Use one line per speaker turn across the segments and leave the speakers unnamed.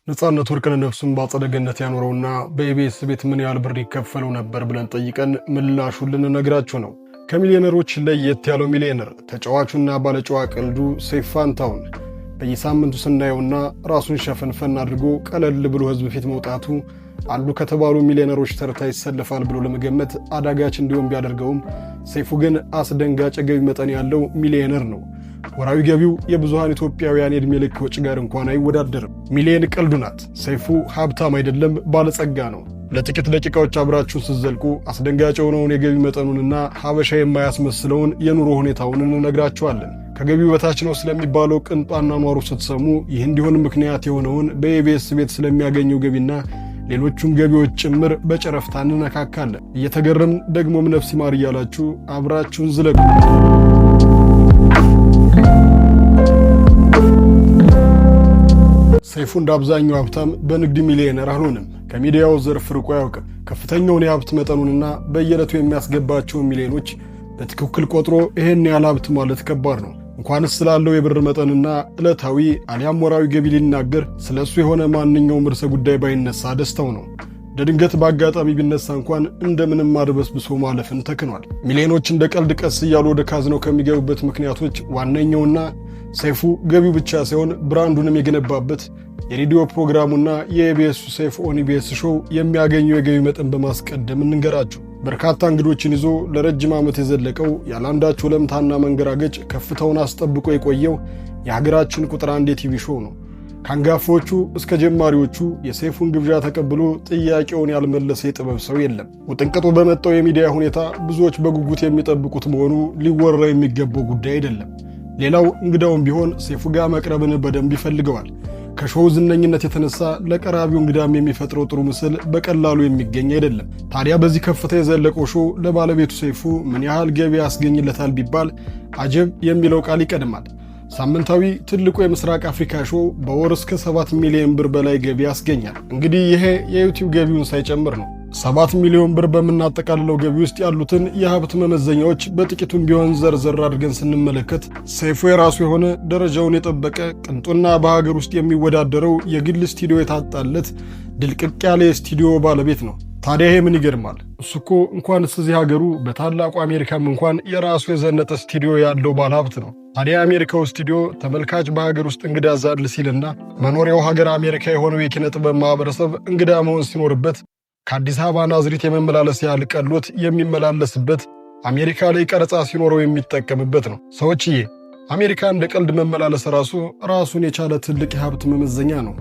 ነፃነት ወርቅነህ ነፍሱን በአጸደ ገነት ያኖረውና በኢቢኤስ ቤት ምን ያህል ብር ይከፈለው ነበር ብለን ጠይቀን ምላሹን ልንነግራችሁ ነው። ከሚሊዮነሮች ለየት ያለው ሚሊዮነር ተጫዋቹና ባለጨዋ ቀልዱ ሰይፉ ፋንታሁን በየሳምንቱ ስናየውና ራሱን ሸፈንፈን አድርጎ ቀለል ብሎ ህዝብ ፊት መውጣቱ አሉ ከተባሉ ሚሊዮነሮች ተርታ ይሰለፋል ብሎ ለመገመት አዳጋች እንዲሆን ቢያደርገውም ሰይፉ ግን አስደንጋጭ ገቢ መጠን ያለው ሚሊዮነር ነው። ወራዊ ገቢው የብዙሃን ኢትዮጵያውያን የዕድሜ ልክ ወጪ ጋር እንኳን አይወዳደርም። ሚሊዮን ቀልዱ ናት። ሰይፉ ሀብታም አይደለም፣ ባለጸጋ ነው። ለጥቂት ደቂቃዎች አብራችሁን ስትዘልቁ አስደንጋጭ የሆነውን የገቢ መጠኑንና ሀበሻ የማያስመስለውን የኑሮ ሁኔታውን እንነግራችኋለን። ከገቢው በታች ነው ስለሚባለው ቅንጧና ኗሩ ስትሰሙ ይህ እንዲሆን ምክንያት የሆነውን በኢቢኤስ ቤት ስለሚያገኘው ገቢና ሌሎቹም ገቢዎች ጭምር በጨረፍታ እንነካካለን። እየተገረምን ደግሞም ነፍስ ይማር እያላችሁ አብራችሁን ዝለቁ። ሰይፉ እንደ አብዛኛው ሀብታም በንግድ ሚሊዮነር አልሆነም። ከሚዲያው ዘርፍ ርቆ አያውቅም። ከፍተኛውን የሀብት መጠኑንና በየዕለቱ የሚያስገባቸውን ሚሊዮኖች በትክክል ቆጥሮ ይሄን ያህል ሀብት ማለት ከባድ ነው። እንኳንስ ስላለው የብር መጠንና ዕለታዊ አሊያም ወራዊ ገቢ ሊናገር ስለሱ የሆነ ማንኛውም ርዕሰ ጉዳይ ባይነሳ ደስታው ነው። ድንገት በአጋጣሚ ቢነሳ እንኳን እንደምንም አድበስብሶ ማለፍን ተክኗል። ሚሊዮኖች እንደ ቀልድ ቀስ እያሉ ወደ ካዝናው ከሚገቡበት ምክንያቶች ዋነኛውና ሰይፉ ገቢው ብቻ ሳይሆን ብራንዱንም የገነባበት የሬዲዮ ፕሮግራሙና የኢቢኤሱ ሰይፉ ኦን ኢቢኤስ ሾው የሚያገኘው የገቢ መጠን በማስቀደም እንንገራችሁ። በርካታ እንግዶችን ይዞ ለረጅም ዓመት የዘለቀው ያላንዳች ወለምታና መንገራገጭ ከፍታውን አስጠብቆ የቆየው የሀገራችን ቁጥር 1 የቲቪ ሾው ነው። ከአንጋፎቹ እስከ ጀማሪዎቹ የሰይፉን ግብዣ ተቀብሎ ጥያቄውን ያልመለሰ የጥበብ ሰው የለም። ውጥንቅጡ በመጣው የሚዲያ ሁኔታ ብዙዎች በጉጉት የሚጠብቁት መሆኑ ሊወራ የሚገባው ጉዳይ አይደለም። ሌላው እንግዳውም ቢሆን ሰይፉ ጋር መቅረብን በደንብ ይፈልገዋል። ከሾው ዝነኝነት የተነሳ ለቀራቢው እንግዳም የሚፈጥረው ጥሩ ምስል በቀላሉ የሚገኝ አይደለም። ታዲያ በዚህ ከፍታ የዘለቀው ሾው ለባለቤቱ ሰይፉ ምን ያህል ገቢ ያስገኝለታል ቢባል አጀብ የሚለው ቃል ይቀድማል። ሳምንታዊ ትልቁ የምስራቅ አፍሪካ ሾው በወር እስከ 7 ሚሊዮን ብር በላይ ገቢ ያስገኛል። እንግዲህ ይሄ የዩቲዩብ ገቢውን ሳይጨምር ነው። 7 ሚሊዮን ብር በምናጠቃልለው ገቢ ውስጥ ያሉትን የሀብት መመዘኛዎች በጥቂቱም ቢሆን ዘርዘር አድርገን ስንመለከት ሰይፉ የራሱ የሆነ ደረጃውን የጠበቀ ቅንጡና በሀገር ውስጥ የሚወዳደረው የግል ስቱዲዮ የታጣለት ድልቅቅ ያለ የስቱዲዮ ባለቤት ነው። ታዲያ ይሄ ምን ይገርማል? እሱ እኮ እንኳንስ እዚህ ሀገሩ በታላቁ አሜሪካም እንኳን የራሱ የዘነጠ ስቱዲዮ ያለው ባለሀብት ነው። ታዲያ የአሜሪካው ስቱዲዮ ተመልካች በሀገር ውስጥ እንግዳ ዛል ሲልና መኖሪያው ሀገር አሜሪካ የሆነው የኪነ ጥበብ ማህበረሰብ እንግዳ መሆን ሲኖርበት ከአዲስ አበባ ናዝሬት የመመላለስ ያህል ቀሎት የሚመላለስበት አሜሪካ ላይ ቀረጻ ሲኖረው የሚጠቀምበት ነው። ሰዎችዬ አሜሪካ እንደ ቀልድ መመላለስ ራሱን የቻለ ትልቅ የሀብት መመዘኛ ነው።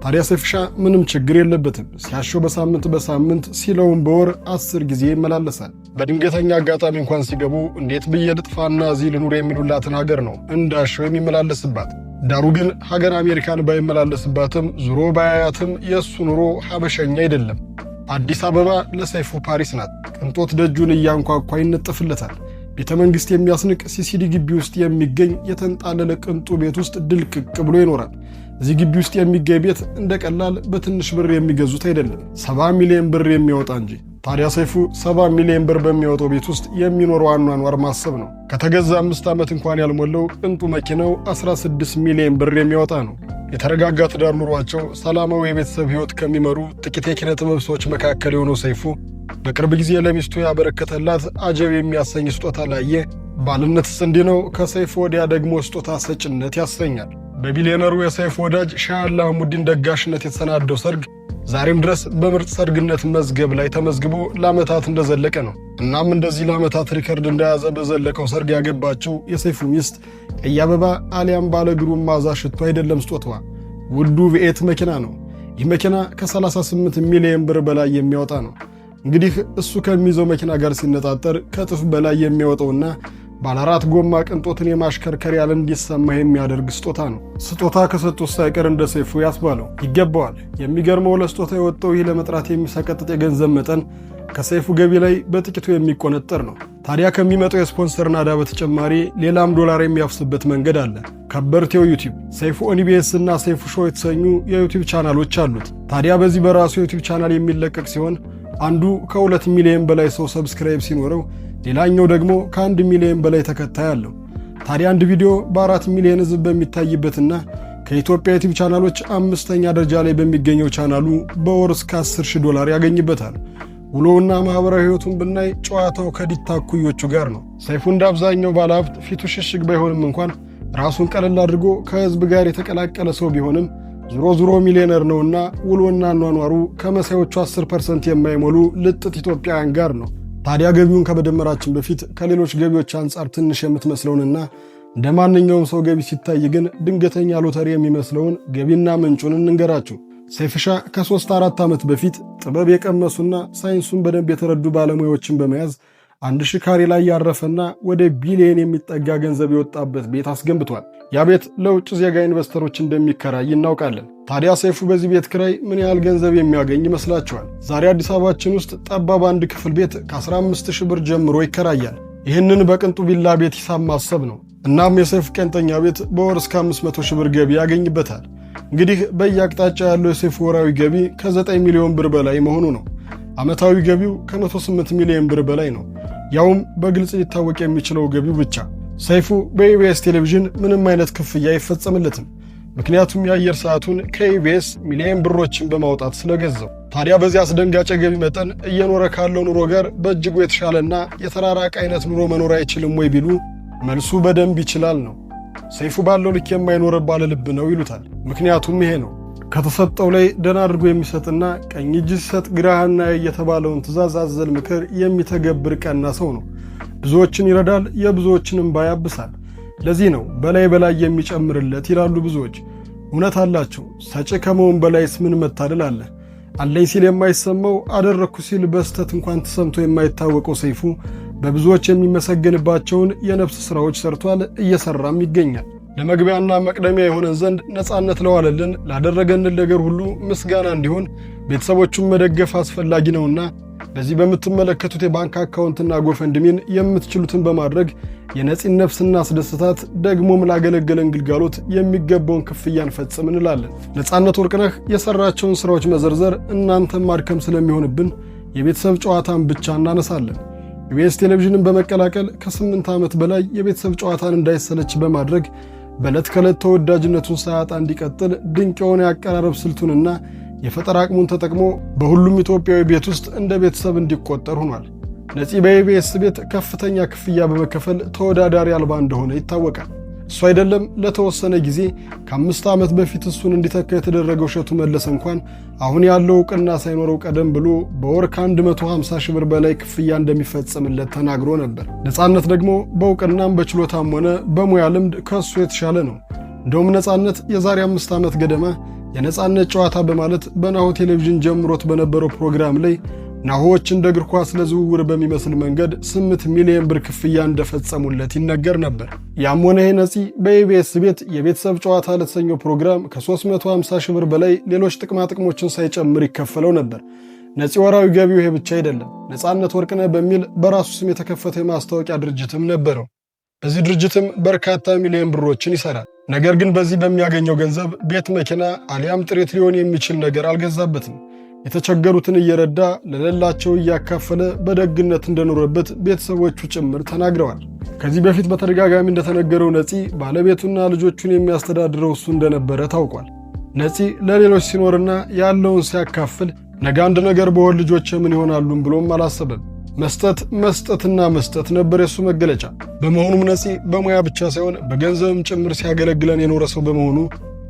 ታዲያ ሰይፉሻ ምንም ችግር የለበትም። ሲያሸው በሳምንት ሲለውም በወር 10 ጊዜ ይመላለሳል። በድንገተኛ አጋጣሚ እንኳን ሲገቡ እንዴት ብዬ ልጥፋና እዚህ ልኑር የሚሉላትን ሀገር ነው እንዳሸው የሚመላለስባት። ዳሩ ግን ሀገር አሜሪካን ባይመላለስባትም ዙሮ ባያያትም የእሱ ኑሮ ሀበሸኛ አይደለም። አዲስ አበባ ለሰይፉ ፓሪስ ናት። ቅንጦት ደጁን እያንኳኳ ይነጥፍለታል። ቤተ መንግሥት የሚያስንቅ ሲሲዲ ግቢ ውስጥ የሚገኝ የተንጣለለ ቅንጡ ቤት ውስጥ ድልቅቅ ብሎ ይኖራል። እዚህ ግቢ ውስጥ የሚገኝ ቤት እንደ ቀላል በትንሽ ብር የሚገዙት አይደለም፣ 70 ሚሊዮን ብር የሚያወጣ እንጂ። ታዲያ ሰይፉ 70 ሚሊዮን ብር በሚያወጣው ቤት ውስጥ የሚኖረው አኗኗር ማሰብ ነው። ከተገዛ 5 ዓመት እንኳን ያልሞላው ቅንጡ መኪናው 16 ሚሊዮን ብር የሚያወጣ ነው። የተረጋጋ ትዳር ኑሯቸው ሰላማዊ የቤተሰብ ሕይወት ከሚመሩ ጥቂት የኪነ ጥበብ ሰዎች መካከል የሆነው ሰይፉ በቅርብ ጊዜ ለሚስቱ ያበረከተላት አጀብ የሚያሰኝ ስጦታ ላየ። ባልነትስ እንዲህ ነው። ከሰይፉ ወዲያ ደግሞ ስጦታ ሰጭነት ያሰኛል። በቢሊዮነሩ የሰይፉ ወዳጅ ሻህ አላሙዲን ደጋሽነት የተሰናደው ሰርግ ዛሬም ድረስ በምርጥ ሰርግነት መዝገብ ላይ ተመዝግቦ ለዓመታት እንደዘለቀ ነው። እናም እንደዚህ ለዓመታት ሪከርድ እንደያዘ በዘለቀው ሰርግ ያገባችው የሰይፉ ሚስት ቀይ አበባ አሊያም ባለግሩም ማዛ ሽቶ አይደለም ስጦታዋ፣ ውዱ ቪኤት መኪና ነው። ይህ መኪና ከ38 ሚሊዮን ብር በላይ የሚያወጣ ነው። እንግዲህ እሱ ከሚይዘው መኪና ጋር ሲነጣጠር ከእጥፍ በላይ የሚያወጣውና ባለ4 ጎማ ቅንጦትን የማሽከርከር ያለ እንዲሰማ የሚያደርግ ስጦታ ነው። ስጦታ ከሰጡት ሳይቀር እንደ ሰይፉ ያስባለው ይገባዋል። የሚገርመው ለስጦታ የወጣው ይህ ለመጥራት የሚሰቀጥጥ የገንዘብ መጠን ከሰይፉ ገቢ ላይ በጥቂቱ የሚቆነጠር ነው። ታዲያ ከሚመጣው የስፖንሰር ናዳ በተጨማሪ ሌላም ዶላር የሚያፍስበት መንገድ አለ። ከበርቴው ዩቲዩብ ሰይፉ ኦን ኢቢኤስ እና ሰይፉ ሾው የተሰኙ የዩቲዩብ ቻናሎች አሉት። ታዲያ በዚህ በራሱ የዩቲዩብ ቻናል የሚለቀቅ ሲሆን አንዱ ከ2 ሚሊዮን በላይ ሰው ሰብስክራይብ ሲኖረው ሌላኛው ደግሞ ከ1 ሚሊዮን በላይ ተከታይ አለው። ታዲያ አንድ ቪዲዮ በ4 ሚሊዮን ሕዝብ በሚታይበትና ከኢትዮጵያ ዩቲዩብ ቻናሎች 5ኛ ደረጃ ላይ በሚገኘው ቻናሉ በወር እስከ $10,000 ያገኝበታል። ውሎውና ማህበራዊ ህይወቱን ብናይ ጨዋታው ከዲታ እኩዮቹ ጋር ነው። ሰይፉ እንደ አብዛኛው ባለሀብት ፊቱ ሽሽግ ባይሆንም እንኳን ራሱን ቀለል አድርጎ ከህዝብ ጋር የተቀላቀለ ሰው ቢሆንም ዙሮ ሚሊዮነር ነውና ውሎና ኗኗሩ ከመሳዮቹ 10% የማይሞሉ ልጥት ኢትዮጵያውያን ጋር ነው። ታዲያ ገቢውን ከመደመራችን በፊት ከሌሎች ገቢዎች አንጻር ትንሽ የምትመስለውንና እንደ ማንኛውም ሰው ገቢ ሲታይ ግን ድንገተኛ ሎተሪ የሚመስለውን ገቢና ምንጩን እንንገራችሁ። ሰይፍሻ ከ3-4 ዓመት በፊት ጥበብ የቀመሱና ሳይንሱን በደንብ የተረዱ ባለሙያዎችን በመያዝ 1000 ካሬ ላይ ያረፈና ወደ ቢሊየን የሚጠጋ ገንዘብ የወጣበት ቤት አስገንብቷል። ያ ቤት ለውጭ ዜጋ ኢንቨስተሮች እንደሚከራይ እናውቃለን። ታዲያ ሰይፉ በዚህ ቤት ክራይ ምን ያህል ገንዘብ የሚያገኝ ይመስላችኋል? ዛሬ አዲስ አበባችን ውስጥ ጠባብ አንድ ክፍል ቤት ከ15,000 ብር ጀምሮ ይከራያል። ይህንን በቅንጡ ቪላ ቤት ሂሳብ ማሰብ ነው። እናም የሰይፉ ቄንጠኛ ቤት በወር እስከ 500,000 ብር ገቢ ያገኝበታል። እንግዲህ በየአቅጣጫ ያለው የሰይፉ ወራዊ ገቢ ከ9 ሚሊዮን ብር በላይ መሆኑ ነው። ዓመታዊ ገቢው ከ108 ሚሊዮን ብር በላይ ነው። ያውም በግልጽ ሊታወቅ የሚችለው ገቢው ብቻ። ሰይፉ በኢቢኤስ ቴሌቪዥን ምንም አይነት ክፍያ አይፈጸምለትም። ምክንያቱም የአየር ሰዓቱን ከኢቢኤስ ሚሊዮን ብሮችን በማውጣት ስለገዛው። ታዲያ በዚህ አስደንጋጭ ገቢ መጠን እየኖረ ካለው ኑሮ ጋር በእጅጉ የተሻለና የተራራቀ አይነት ኑሮ መኖር አይችልም ወይ ቢሉ መልሱ በደንብ ይችላል ነው። ሰይፉ ባለው ልክ የማይኖር ባለ ልብ ነው ይሉታል። ምክንያቱም ይሄ ነው። ከተሰጠው ላይ ደህና አድርጎ የሚሰጥና ቀኝ እጅ ሲሰጥ ግራህና የተባለውን ትእዛዝ አዘል ምክር የሚተገብር ቀና ሰው ነው። ብዙዎችን ይረዳል፣ የብዙዎችንም እንባ ያብሳል። ለዚህ ነው በላይ የሚጨምርለት ይላሉ ብዙዎች። እውነት አላቸው። ሰጪ ከመሆን በላይስ ምን መታደል አለ? አለኝ ሲል የማይሰማው አደረኩ ሲል በስተት እንኳን ተሰምቶ የማይታወቀው ሰይፉ በብዙዎች የሚመሰገንባቸውን የነፍስ ሥራዎች ሰርቷል፣ እየሰራም ይገኛል። ለመግቢያና መቅደሚያ የሆነን ዘንድ ነፃነት ለዋለልን ላደረገንን ነገር ሁሉ ምስጋና እንዲሆን ቤተሰቦቹን መደገፍ አስፈላጊ ነውና በዚህ በምትመለከቱት የባንክ አካውንትና ጎፈንድሚን የምትችሉትን በማድረግ የነፂን ነፍስና አስደስታት፣ ደግሞም ላገለገለን ግልጋሎት የሚገባውን ክፍያ እንፈጽም እንላለን። ነፃነት ወርቅነህ የሰራቸውን ሥራዎች መዘርዘር እናንተም ማድከም ስለሚሆንብን የቤተሰብ ጨዋታን ብቻ እናነሳለን። ኢቢኤስ ቴሌቪዥንን በመቀላቀል ከ8 ዓመት በላይ የቤተሰብ ጨዋታን እንዳይሰለች በማድረግ በዕለት ከዕለት ተወዳጅነቱን ሳያጣ እንዲቀጥል ድንቅ የሆነ የአቀራረብ ስልቱንና የፈጠራ አቅሙን ተጠቅሞ በሁሉም ኢትዮጵያዊ ቤት ውስጥ እንደ ቤተሰብ እንዲቆጠር ሆኗል። ነፂ በኢቢኤስ ቤት ከፍተኛ ክፍያ በመከፈል ተወዳዳሪ አልባ እንደሆነ ይታወቃል። እሱ አይደለም ለተወሰነ ጊዜ ከ5 ዓመት በፊት እሱን እንዲተካ የተደረገው እሸቱ መለሰ እንኳን አሁን ያለው ዕውቅና ሳይኖረው ቀደም ብሎ በወር ከ150,000 ብር በላይ ክፍያ እንደሚፈጸምለት ተናግሮ ነበር። ነፃነት ደግሞ በዕውቅናም በችሎታም ሆነ በሙያ ልምድ ከእሱ የተሻለ ነው። እንደውም ነፃነት የዛሬ 5 ዓመት ገደማ የነፃነት ጨዋታ በማለት በናሁ ቴሌቪዥን ጀምሮት በነበረው ፕሮግራም ላይ ናሁዎች እንደ እግር ኳስ ለዝውውር በሚመስል መንገድ 8 ሚሊዮን ብር ክፍያ እንደፈጸሙለት ይነገር ነበር። ያም ሆነ ይህ ነፂ በኢቢኤስ ቤት የቤተሰብ ጨዋታ ለተሰኘው ፕሮግራም ከ350,000 ብር በላይ ሌሎች ጥቅማጥቅሞችን ሳይጨምር ይከፈለው ነበር። ነፂ ወራዊ ገቢው ይሄ ብቻ አይደለም። ነፃነት ወርቅነህ በሚል በራሱ ስም የተከፈተ የማስታወቂያ ድርጅትም ነበረው። በዚህ ድርጅትም በርካታ ሚሊዮን ብሮችን ይሰራል። ነገር ግን በዚህ በሚያገኘው ገንዘብ ቤት፣ መኪና አሊያም ጥሪት ሊሆን የሚችል ነገር አልገዛበትም። የተቸገሩትን እየረዳ ለሌላቸው እያካፈለ በደግነት እንደኖረበት ቤተሰቦቹ ጭምር ተናግረዋል። ከዚህ በፊት በተደጋጋሚ እንደተነገረው ነፂ ባለቤቱና ልጆቹን የሚያስተዳድረው እሱ እንደነበረ ታውቋል። ነፂ ለሌሎች ሲኖርና ያለውን ሲያካፍል ነገ አንድ ነገር በወል ልጆች ምን ይሆናሉም ብሎም አላሰበም። መስጠትና መስጠት ነበር የሱ መገለጫ። በመሆኑም ነፂ በሙያ ብቻ ሳይሆን በገንዘብም ጭምር ሲያገለግለን የኖረ ሰው በመሆኑ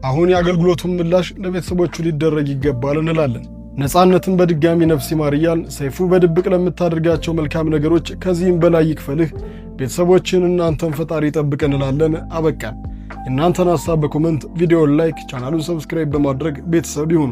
አሁን የአገልግሎቱን ምላሽ ለቤተሰቦቹ ሊደረግ ይገባል እንላለን። ነፃነትን በድጋሚ ነፍስ ይማር እያልን ሰይፉ በድብቅ ለምታደርጋቸው መልካም ነገሮች ከዚህም በላይ ይክፈልህ። ቤተሰቦችን እናንተን ፈጣሪ ይጠብቅ እንላለን። አበቃን። እናንተን ሐሳብ በኮመንት ቪዲዮውን ላይክ፣ ቻናሉን ሰብስክራይብ በማድረግ ቤተሰብ ይሁኑ።